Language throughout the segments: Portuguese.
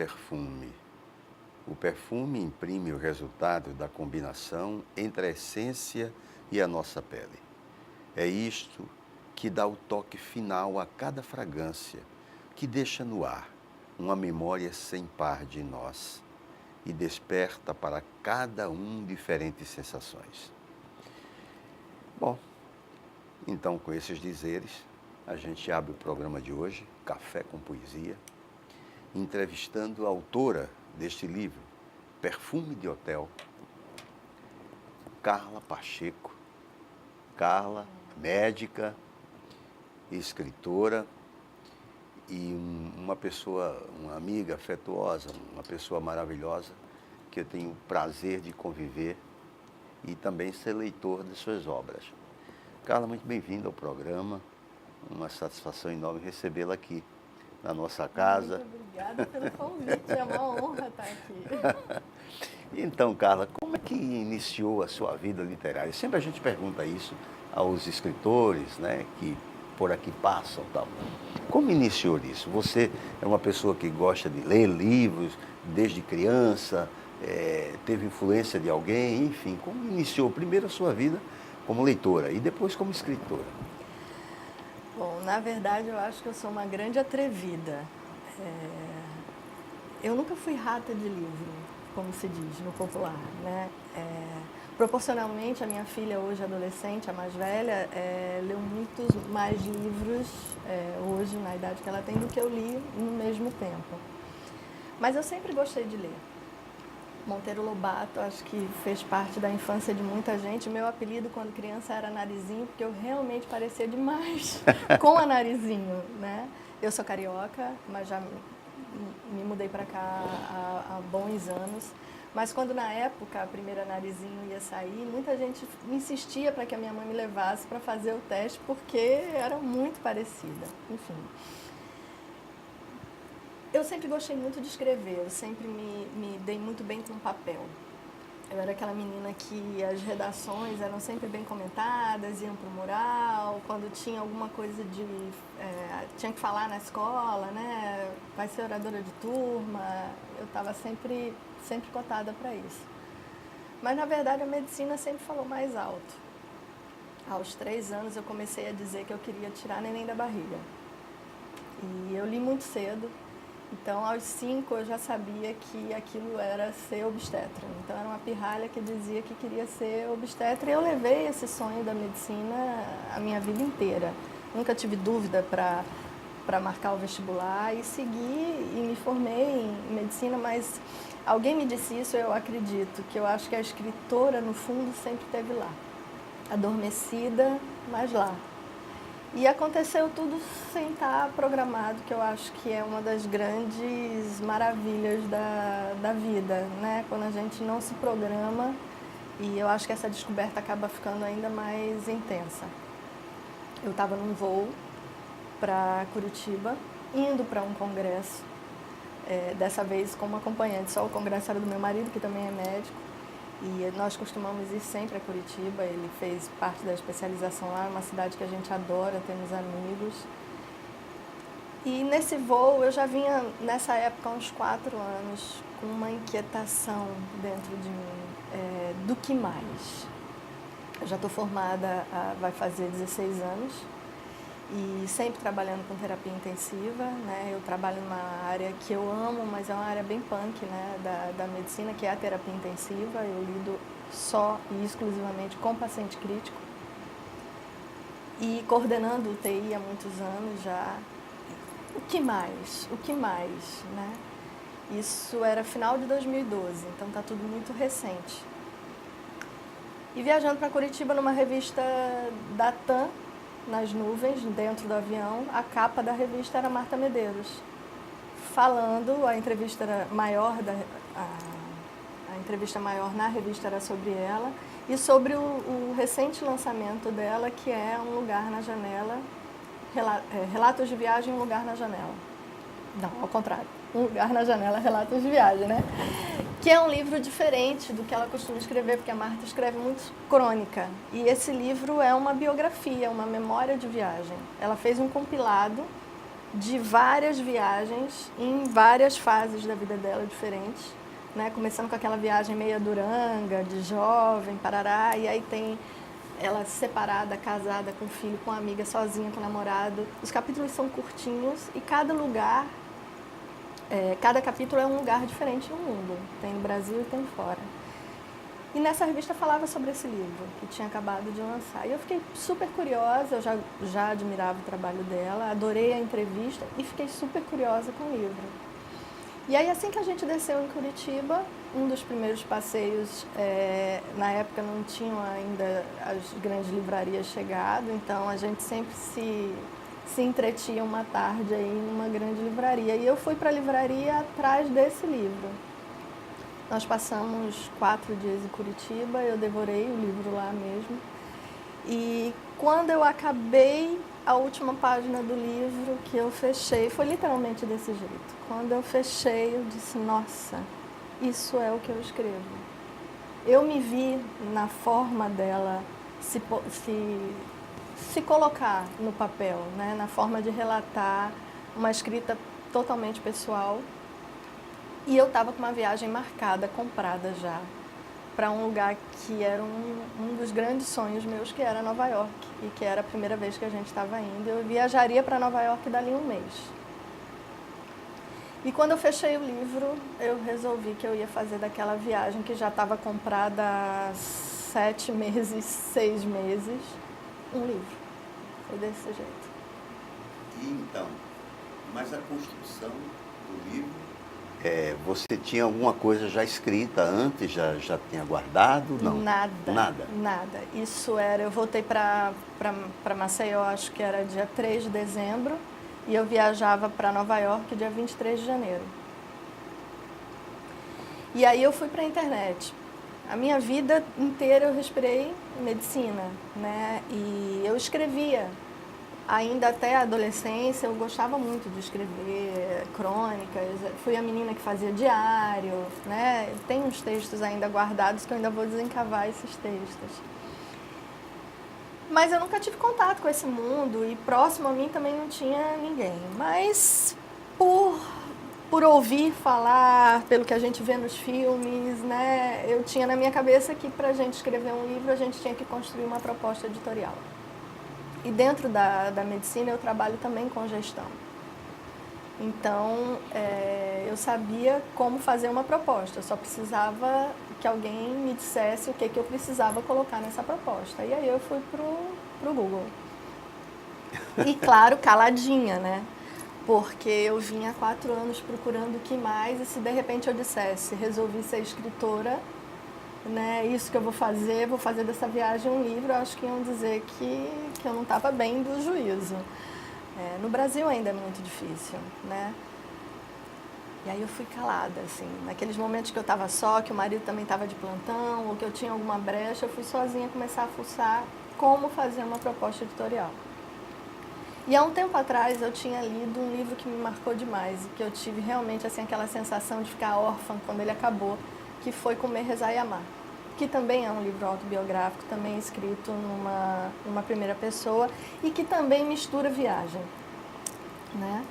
perfume. O perfume imprime o resultado da combinação entre a essência e a nossa pele. É isto que dá o toque final a cada fragrância, que deixa no ar uma memória sem par de nós e desperta para cada um diferentes sensações. Bom, então com esses dizeres, a gente abre o programa de hoje, Café com Poesia, entrevistando a autora deste livro, Perfume de Hotel, Carla Pacheco. Carla, médica, escritora e uma pessoa, uma amiga afetuosa, uma pessoa maravilhosa que eu tenho o prazer de conviver e também ser leitor de suas obras. Carla, muito bem-vinda ao programa, uma satisfação enorme recebê-la aqui na nossa casa. Muito obrigada pelo convite, é uma honra estar aqui. Então, Carla, como é que iniciou a sua vida literária? Sempre a gente pergunta isso aos escritores, né, que por aqui passam e tal. Como iniciou isso? Você é uma pessoa que gosta de ler livros desde criança, teve influência de alguém, enfim, como iniciou primeiro a sua vida como leitora e depois como escritora? Bom, na verdade eu acho que eu sou uma grande atrevida. Eu nunca fui rata de livro, como se diz no popular, né? Proporcionalmente, a minha filha, hoje adolescente, a mais velha, leu muitos mais livros hoje, na idade que ela tem, do que eu li no mesmo tempo. Mas eu sempre gostei de ler. Monteiro Lobato, acho que fez parte da infância de muita gente. Meu apelido, quando criança, era Narizinho, porque eu realmente parecia demais com a Narizinho, né? Eu sou carioca, mas já me mudei para cá há bons anos. Mas quando, na época, a primeira Narizinho ia sair, muita gente insistia para que a minha mãe me levasse para fazer o teste, porque era muito parecida. Enfim. Eu sempre gostei muito de escrever, eu sempre me dei muito bem com papel. Eu era aquela menina que as redações eram sempre bem comentadas, iam para o mural, quando tinha alguma coisa de... tinha que falar na escola, né? Vai ser oradora de turma, eu estava sempre cotada para isso. Mas, na verdade, a medicina sempre falou mais alto. Aos 3 anos eu comecei a dizer que eu queria tirar neném da barriga. E eu li muito cedo. Então, aos 5, eu já sabia que aquilo era ser obstetra. Então, era uma pirralha que dizia que queria ser obstetra. E eu levei esse sonho da medicina a minha vida inteira. Nunca tive dúvida para marcar o vestibular e segui e me formei em medicina. Mas alguém me disse isso, eu acredito, que eu acho que a escritora, no fundo, sempre esteve lá. Adormecida, mas lá. E aconteceu tudo sem estar programado, que eu acho que é uma das grandes maravilhas da vida, né? Quando a gente não se programa, e eu acho que essa descoberta acaba ficando ainda mais intensa. Eu estava num voo para Curitiba, indo para um congresso, dessa vez como acompanhante, só o congresso era do meu marido, que também é médico. E nós costumamos ir sempre a Curitiba, ele fez parte da especialização lá, é uma cidade que a gente adora, temos amigos. E nesse voo eu já vinha, nessa época, há uns 4 anos, com uma inquietação dentro de mim, do que mais? Eu já estou formada, vai fazer 16 anos, e sempre trabalhando com terapia intensiva, né? Eu trabalho numa área que eu amo, mas é uma área bem punk, né? da medicina, que é a terapia intensiva. Eu lido só e exclusivamente com paciente crítico. E coordenando o UTI há muitos anos já. O que mais? O que mais, né? Isso era final de 2012, então está tudo muito recente. E viajando para Curitiba numa revista da TAM, nas nuvens, dentro do avião, a capa da revista era Marta Medeiros, falando, a entrevista era maior, a entrevista maior na revista era sobre ela, e sobre o recente lançamento dela, que é Um Lugar na Janela, Relatos de Viagem, Um Lugar na Janela. Não, ao contrário, Um Lugar na Janela, Relatos de Viagem, né? Que é um livro diferente do que ela costuma escrever, porque a Marta escreve muito crônica. E esse livro é uma biografia, uma memória de viagem. Ela fez um compilado de várias viagens em várias fases da vida dela diferentes, né? Começando com aquela viagem meia duranga, de jovem, parará, e aí tem ela separada, casada, com filho, com amiga, sozinha, com namorado. Os capítulos são curtinhos e cada lugar, cada capítulo é um lugar diferente no mundo. Tem no Brasil e tem fora. E nessa revista falava sobre esse livro, que tinha acabado de lançar. E eu fiquei super curiosa, eu já admirava o trabalho dela, adorei a entrevista e fiquei super curiosa com o livro. E aí, assim que a gente desceu em Curitiba, um dos primeiros passeios, na época não tinham ainda as grandes livrarias chegado, então a gente sempre se entretinha uma tarde aí numa grande livraria. E eu fui para a livraria atrás desse livro. Nós passamos 4 dias em Curitiba, eu devorei o livro lá mesmo. E quando eu acabei a última página do livro, que eu fechei, foi literalmente desse jeito. Quando eu fechei, eu disse, nossa, isso é o que eu escrevo. Eu me vi na forma dela se colocar no papel, né? Na forma de relatar uma escrita totalmente pessoal. E eu estava com uma viagem marcada, comprada já, para um lugar que era um dos grandes sonhos meus, que era Nova York. E que era a primeira vez que a gente estava indo. Eu viajaria para Nova York dali um mês. E quando eu fechei o livro, eu resolvi que eu ia fazer daquela viagem que já estava comprada há 7 meses, 6 meses, um livro. Foi desse jeito. E então, mas a construção do livro, você tinha alguma coisa já escrita antes, já tinha guardado? Não. Nada. Isso era, eu voltei para Maceió, acho que era dia 3 de dezembro, e eu viajava para Nova York dia 23 de janeiro. E aí eu fui para a internet. A minha vida inteira eu respirei medicina, né? E eu escrevia. Ainda até a adolescência, eu gostava muito de escrever crônicas. Fui a menina que fazia diário, né? Tem uns textos ainda guardados que eu ainda vou desencavar esses textos. Mas eu nunca tive contato com esse mundo e próximo a mim também não tinha ninguém. Mas por ouvir falar, pelo que a gente vê nos filmes, né? Eu tinha na minha cabeça que para a gente escrever um livro a gente tinha que construir uma proposta editorial. E dentro da medicina eu trabalho também com gestão. Então, eu sabia como fazer uma proposta, eu só precisava que alguém me dissesse o que eu precisava colocar nessa proposta. E aí eu fui pro Google. E claro, caladinha, né? Porque eu vinha há 4 anos procurando o que mais, e se de repente eu dissesse, resolvi ser escritora, né, isso que eu vou fazer dessa viagem um livro, eu acho que iam dizer que eu não estava bem do juízo. No Brasil ainda é muito difícil, né? E aí eu fui calada, assim, naqueles momentos que eu estava só, que o marido também estava de plantão, ou que eu tinha alguma brecha, eu fui sozinha começar a fuçar como fazer uma proposta editorial. E há um tempo atrás eu tinha lido um livro que me marcou demais, e que eu tive realmente assim, aquela sensação de ficar órfã quando ele acabou, que foi Comer, Rezar e Amar, que também é um livro autobiográfico, também escrito numa primeira pessoa e que também mistura viagem, né?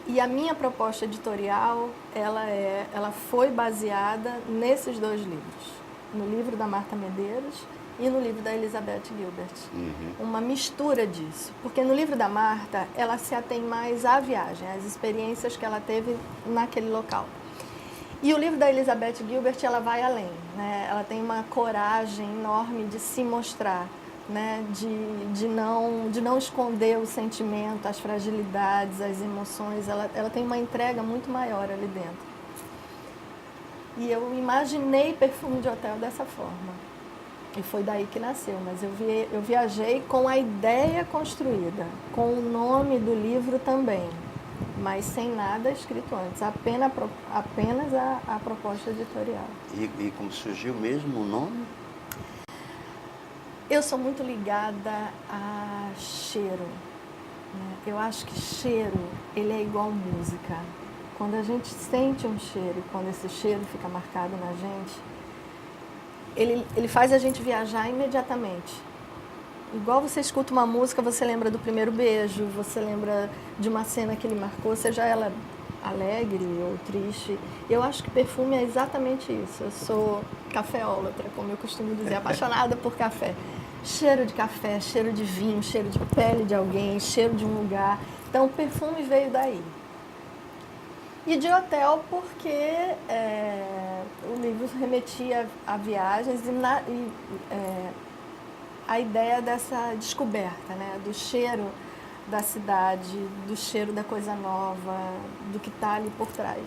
E a minha proposta editorial, ela foi baseada nesses 2 livros, no livro da Marta Medeiros e no livro da Elizabeth Gilbert. Uma mistura disso, porque no livro da Marta, ela se atém mais à viagem, às experiências que ela teve naquele local. E o livro da Elizabeth Gilbert, ela vai além, né? Ela tem uma coragem enorme de se mostrar, né? De não esconder o sentimento, as fragilidades, as emoções. Ela tem uma entrega muito maior ali dentro. E eu imaginei Perfume de Hotel dessa forma. E foi daí que nasceu, mas eu viajei com a ideia construída, com o nome do livro também, mas sem nada escrito antes, apenas a proposta editorial. E como surgiu mesmo o nome? Eu sou muito ligada a cheiro, né? Eu acho que cheiro, ele é igual música. Quando a gente sente um cheiro, quando esse cheiro fica marcado na gente, ele faz a gente viajar imediatamente. igual você escuta uma música, você lembra do primeiro beijo, você lembra de uma cena que ele marcou, seja ela alegre ou triste. Eu acho que perfume é exatamente isso. Eu sou cafeólatra, como eu costumo dizer, apaixonada por café. Cheiro de café, cheiro de vinho, cheiro de pele de alguém, cheiro de um lugar. Então, o perfume veio daí. E de hotel porque o livro remetia a viagens e a ideia dessa descoberta, né? Do cheiro da cidade, do cheiro da coisa nova, do que está ali por trás.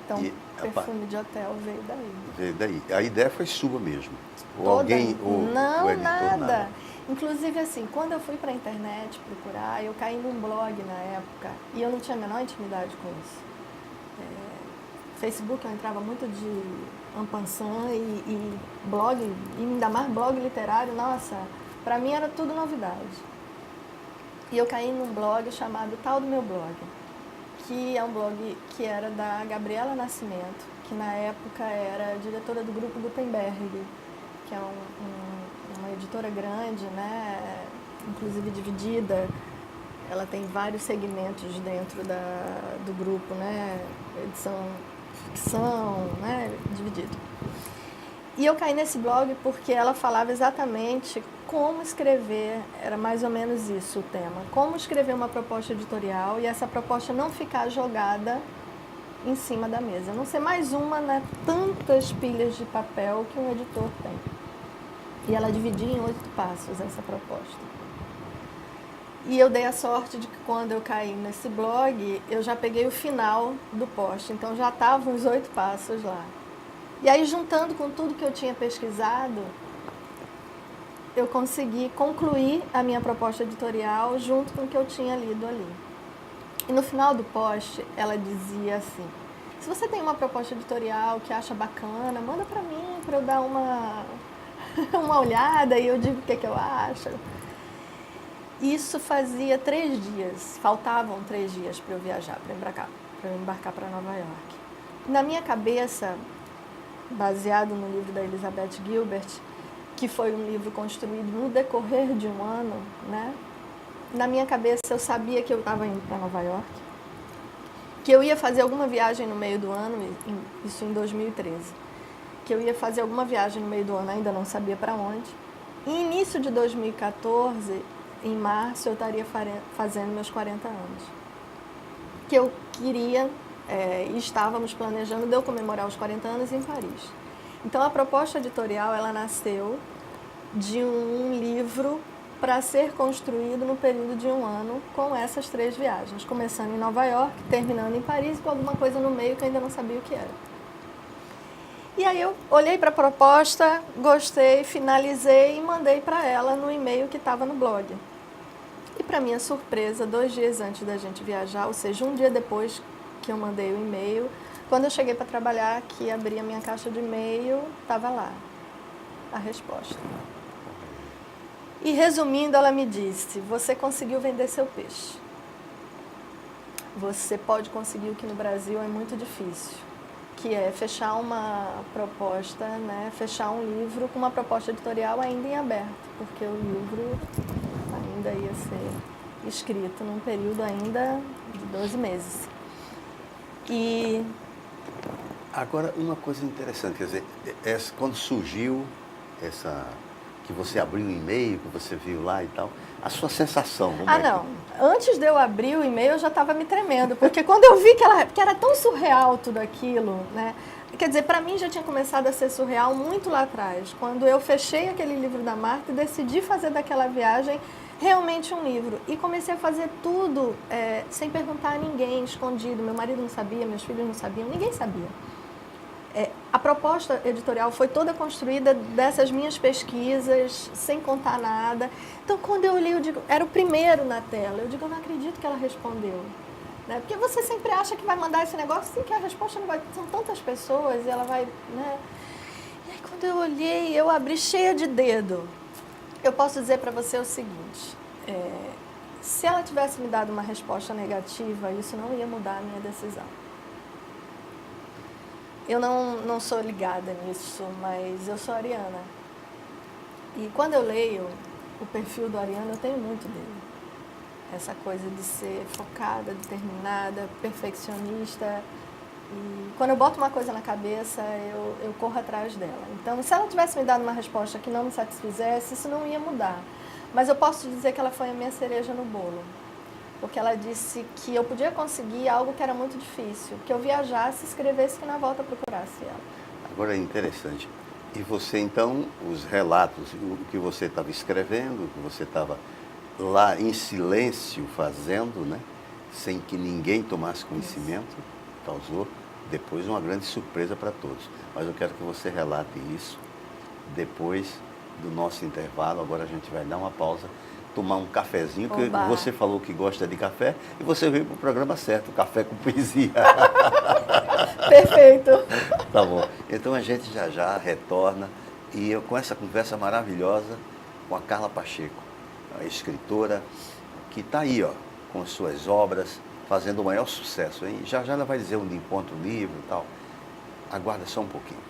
Então, perfume de hotel veio daí. Veio daí. A ideia foi sua mesmo? Ou Toda. alguém, ou não, o editor, nada. Inclusive, assim, quando eu fui para a internet procurar, eu caí num blog na época e eu não tinha a menor intimidade com isso. Facebook eu entrava muito de en passant e blog, e ainda mais blog literário, nossa, para mim era tudo novidade. E eu caí num blog chamado Tal do Meu Blog, que é um blog que era da Gabriela Nascimento, que na época era diretora do grupo Gutenberg, que é uma editora grande, né, inclusive dividida. Ela tem vários segmentos dentro do grupo, né, edição, ficção, né, dividido. E eu caí nesse blog porque ela falava exatamente como escrever, era mais ou menos isso o tema, como escrever uma proposta editorial e essa proposta não ficar jogada em cima da mesa, não ser mais uma, né, tantas pilhas de papel que um editor tem. E ela dividia em 8 passos essa proposta. E eu dei a sorte de que quando eu caí nesse blog, eu já peguei o final do post, então já estavam os 8 passos lá. E aí, juntando com tudo que eu tinha pesquisado, eu consegui concluir a minha proposta editorial junto com o que eu tinha lido ali. E no final do post, ela dizia assim: se você tem uma proposta editorial que acha bacana, manda para mim, para eu dar uma olhada e eu digo o que eu acho. Isso fazia 3 dias, faltavam 3 dias para eu viajar, para eu embarcar para Nova York. Na minha cabeça, baseado no livro da Elizabeth Gilbert, que foi um livro construído no decorrer de um ano, né? Na minha cabeça eu sabia que eu estava indo para Nova York, que eu ia fazer alguma viagem no meio do ano, isso em 2013, que eu ia fazer alguma viagem no meio do ano, ainda não sabia para onde. E início de 2014, em março, eu estaria fazendo meus 40 anos, que eu queria... e estávamos planejando de eu comemorar os 40 anos em Paris. Então, a proposta editorial, ela nasceu de um livro para ser construído no período de um ano com essas 3 viagens, começando em Nova York, terminando em Paris e com alguma coisa no meio que eu ainda não sabia o que era. E aí eu olhei para a proposta, gostei, finalizei e mandei para ela no e-mail que estava no blog. E para minha surpresa, 2 dias antes da gente viajar, ou seja, um dia depois que eu mandei o e-mail, quando eu cheguei para trabalhar, que abri a minha caixa de e-mail, estava lá a resposta. E resumindo, ela me disse: você conseguiu vender seu peixe. Você pode conseguir o que no Brasil é muito difícil, que é fechar uma proposta, né, fechar um livro com uma proposta editorial ainda em aberto, porque o livro ainda ia ser escrito num período ainda de 12 meses. E agora, uma coisa interessante, quer dizer, quando surgiu que você abriu o e-mail, que você viu lá e tal, a sua sensação? Não. Antes de eu abrir o e-mail, eu já estava me tremendo, porque quando eu vi que era tão surreal tudo aquilo, né? Quer dizer, para mim já tinha começado a ser surreal muito lá atrás, quando eu fechei aquele livro da Marta e decidi fazer daquela viagem realmente um livro. E comecei a fazer tudo sem perguntar a ninguém, escondido. Meu marido não sabia, meus filhos não sabiam, ninguém sabia. A proposta editorial foi toda construída dessas minhas pesquisas, sem contar nada. Então, quando eu olhei, eu digo, era o primeiro na tela. Eu digo, eu não acredito que ela respondeu. Né? Porque você sempre acha que vai mandar esse negócio, assim, que a resposta não vai... São tantas pessoas e ela vai... Né? E aí, quando eu olhei, eu abri cheia de dedo. Eu posso dizer para você o seguinte, se ela tivesse me dado uma resposta negativa, isso não ia mudar a minha decisão. Eu não sou ligada nisso, mas eu sou ariana. E quando eu leio o perfil do Ariano, eu tenho muito dele. Essa coisa de ser focada, determinada, perfeccionista. E quando eu boto uma coisa na cabeça, eu corro atrás dela. Então, se ela tivesse me dado uma resposta que não me satisfizesse, isso não ia mudar. Mas eu posso dizer que ela foi a minha cereja no bolo. Porque ela disse que eu podia conseguir algo que era muito difícil. Que eu viajasse, escrevesse, que na volta procurasse ela. Agora é interessante. E você, então, os relatos, o que você estava escrevendo, o que você estava lá em silêncio fazendo, né? Sem que ninguém tomasse conhecimento, causou depois uma grande surpresa para todos. Mas eu quero que você relate isso depois do nosso intervalo. Agora a gente vai dar uma pausa, tomar um cafezinho, que Oba. você falou que gosta de café e você veio para o programa certo, Café com Poesia. Perfeito. Tá bom. Então a gente já já retorna e eu com essa conversa maravilhosa com a Carla Pacheco, a escritora que está aí, ó, com suas obras, fazendo o maior sucesso, hein? Já já ela vai dizer onde encontra o livro e tal. Aguarda só um pouquinho.